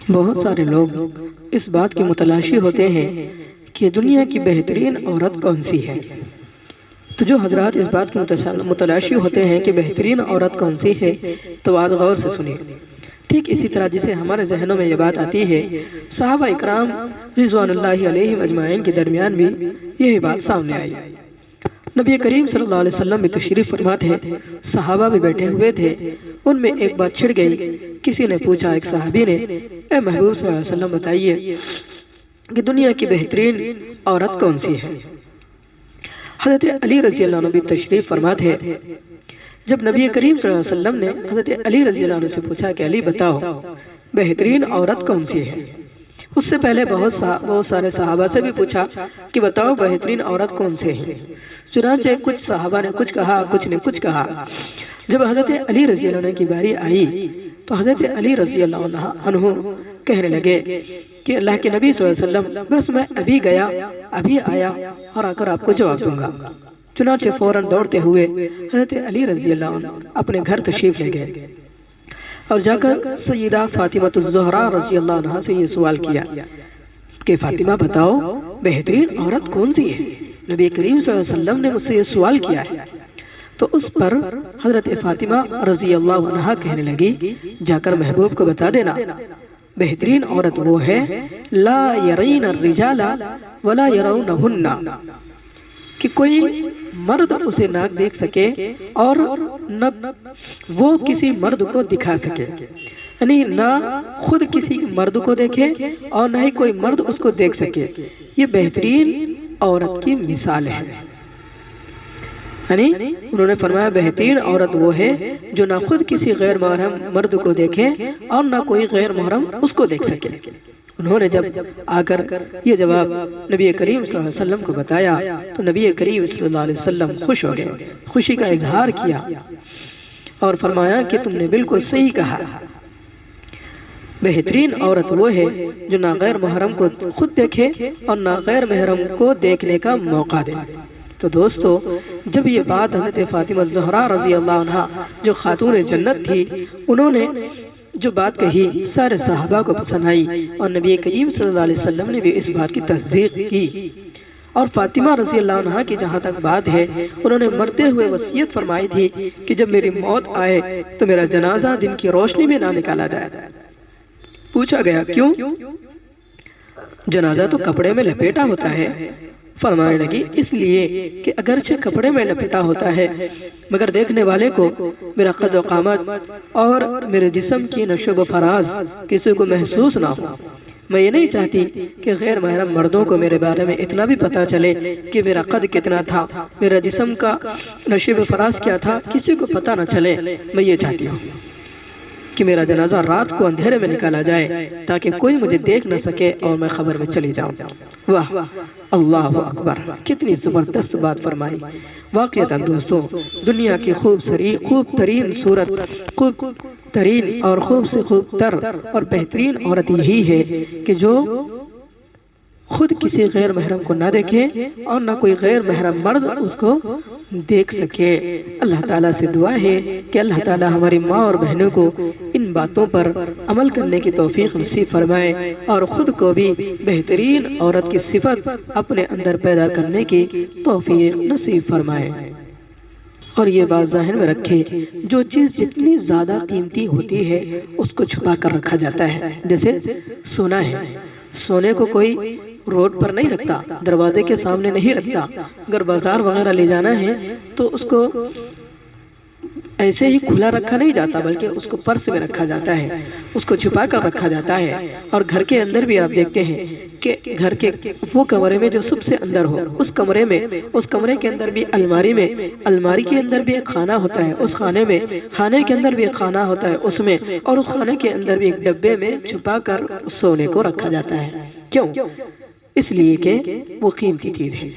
بہت سارے لوگ اس بات کے متلاشی ہوتے ہیں کہ دنیا کی بہترین عورت کون سی ہے۔ تو جو حضرات اس بات کے متلاشی ہوتے ہیں کہ بہترین عورت کون سی ہے تو آج غور سے سنیں۔ ٹھیک اسی طرح جسے ہمارے ذہنوں میں یہ بات آتی ہے، صحابہ اکرام رضوان اللہ علیہم اجمعین کے درمیان بھی یہی بات سامنے آئی۔ نبی کریم صلی اللہ علیہ وسلم بھی تشریف فرما تھے، صحابہ بھی بیٹھے ہوئے تھے، ان میں ایک بات چھڑ گئی۔ کسی نے پوچھا، ایک صحابی نے، اے محبوب صلی اللہ علیہ وسلم بتائیے کہ دنیا کی بہترین عورت کون سی ہے۔ حضرت علی رضی اللہ عنہ بھی تشریف فرما تھے۔ جب نبی کریم صلی اللہ علیہ وسلم نے حضرت علی رضی اللہ عنہ سے پوچھا کہ علی بتاؤ بہترین عورت کون سی ہے، اس سے پہلے بہت سارے صحابہ سے بھی پوچھا کہ بتاؤ بہترین عورت کون سے ہیں۔ چنانچہ کچھ صحابہ نے کچھ کہا، کچھ نے کچھ کہا۔ جب حضرت علی رضی اللہ عنہ کی باری آئی تو حضرت علی رضی اللہ عنہ کہنے لگے کہ اللہ کے نبی صلی اللہ علیہ وسلم بس میں ابھی گیا، ابھی آیا اور آ کر آپ کو جواب دوں گا۔ چنانچہ فوراً دوڑتے ہوئے حضرت علی رضی اللہ عنہ اپنے گھر تشریف لے گئے اور جا کر سیدہ فاطمہ الزہرا رضی اللہ عنہ سے یہ سوال کیا کہ فاطمہ بتاؤ بہترین عورت کون سی ہے، نبی کریم صلی اللہ علیہ وسلم نے مجھ سے یہ سوال کیا ہے۔ تو اس پر حضرت فاطمہ رضی اللہ عنہ کہنے لگی، جا کر محبوب کو بتا دینا بہترین عورت وہ ہے لا یرین الرجال ولا یرونہن، کہ کوئی مرد اسے نہ دیکھ سکے اور نہ وہ کسی مرد کو دکھا سکے، یعنی نہ خود کسی مرد کو دیکھے اور نہ ہی کوئی مرد اس کو دیکھ سکے۔ یہ بہترین عورت کی مثال ہے۔ یعنی انہوں نے فرمایا بہترین عورت وہ ہے جو نہ خود کسی غیر محرم مرد کو دیکھے اور نہ کوئی غیر محرم اس کو دیکھ سکے۔ انہوں نے جب آ کر یہ جواب نبی کریم صلی اللہ علیہ وسلم کو بتایا تو نبی کریم صلی اللہ علیہ وسلم خوش ہو گئے، خوشی کا اظہار کیا اور فرمایا کہ تم نے بالکل صحیح کہا، بہترین عورت وہ ہے جو نہ غیر محرم کو خود دیکھے اور نہ غیر محرم کو دیکھنے کا موقع دے۔ تو دوستو، جب یہ بات حضرت فاطمہ الزہرا رضی اللہ عنہ جو خاتون جنت تھی، انہوں نے جو بات کہی سارے صحابہ کو پسند آئی اور نبی کریم صلی اللہ علیہ وسلم نے بھی اس بات کی تصدیق کی۔ اور فاطمہ رضی اللہ عنہ کی جہاں تک بات ہے، انہوں نے مرتے ہوئے وصیت فرمائی تھی کہ جب میری موت آئے تو میرا جنازہ دن کی روشنی میں نہ نکالا جائے۔ پوچھا گیا کیوں؟ جنازہ تو کپڑے میں لپیٹا ہوتا ہے۔ فرمانے لگی اس لیے کہ اگرچہ کپڑے میں لپٹا ہوتا ہے مگر دیکھنے والے کو میرا قد و قامت اور میرے جسم کی نشو و فراز کسی کو محسوس نہ ہو۔ میں یہ نہیں چاہتی کہ غیر محرم مردوں کو میرے بارے میں اتنا بھی پتا چلے کہ میرا قد کتنا تھا، میرا جسم کا نشو و فراز کیا تھا، کسی کو پتا نہ چلے۔ میں یہ چاہتی ہوں کہ میرا جنازہ رات کو اندھیرے میں نکالا جائے تاکہ کوئی مجھے دیکھ نہ سکے اور میں خبر میں چلی جاؤں۔ واہ اللہ اکبر، کتنی زبردست بات فرمائی۔ واقعتاً دوستوں، دنیا کی خوب ترین صورت، خوب ترین اور خوب سے خوب تر اور بہترین عورت یہی ہے کہ جو خود کسی غیر محرم کو نہ دیکھے اور نہ کوئی غیر محرم مرد اس کو دیکھ سکے۔ اللہ تعالیٰ سے دعا ہے کہ اللہ تعالیٰ ہماری ماں اور بہنوں کو ان باتوں پر عمل کرنے کی توفیق نصیب فرمائے اور خود کو بھی بہترین عورت کی صفت اپنے اندر پیدا کرنے کی توفیق نصیب فرمائے۔ اور یہ بات ذہن میں رکھے، جو چیز جتنی زیادہ قیمتی ہوتی ہے اس کو چھپا کر رکھا جاتا ہے۔ جیسے سونا ہے، سونے کو کوئی روڈ پر نہیں رکھتا، دروازے کے سامنے نہیں رکھتا۔ اگر بازار وغیرہ لے جانا ہے تو اس کو ایسے ہی کھلا رکھا نہیں جاتا بلکہ اس کو پرس میں رکھا جاتا ہے، اس کو چھپا کر رکھا جاتا ہے۔ اور گھر کے اندر بھی آپ دیکھتے ہیں کہ گھر کے وہ کمرے میں جو سب سے اندر ہو، اس کمرے کے اندر بھی الماری کے اندر بھی ایک خانہ ہوتا ہے، اس خانے کے اندر بھی ایک خانہ ہوتا ہے اس میں، اور اس خانے کے اندر بھی ایک ڈبے میں چھپا کر سونے کو رکھا جاتا ہے۔ کیوں؟ اس لیے کہ وہ قیمتی چیز ہے۔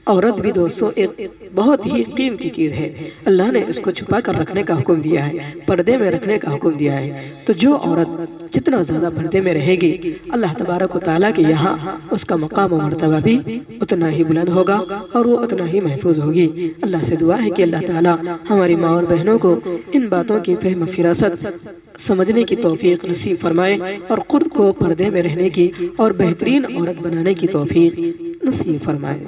عورت بھی دوستو ایک بہت ہی قیمتی چیز ہے، اللہ نے اس کو چھپا کر رکھنے کا حکم دیا ہے، پردے میں رکھنے کا حکم دیا ہے۔ تو جو عورت جتنا زیادہ پردے میں رہے گی، اللہ تبارک و تعالیٰ کے یہاں اس کا مقام و مرتبہ بھی اتنا ہی بلند ہوگا اور وہ اتنا ہی محفوظ ہوگی۔ اللہ سے دعا ہے کہ اللہ تعالیٰ ہماری ماں اور بہنوں کو ان باتوں کی فہم و فراست سمجھنے کی توفیق نصیب فرمائے اور خود کو پردے میں رہنے کی اور بہترین عورت بنانے کی توفیق نصیب فرمائے۔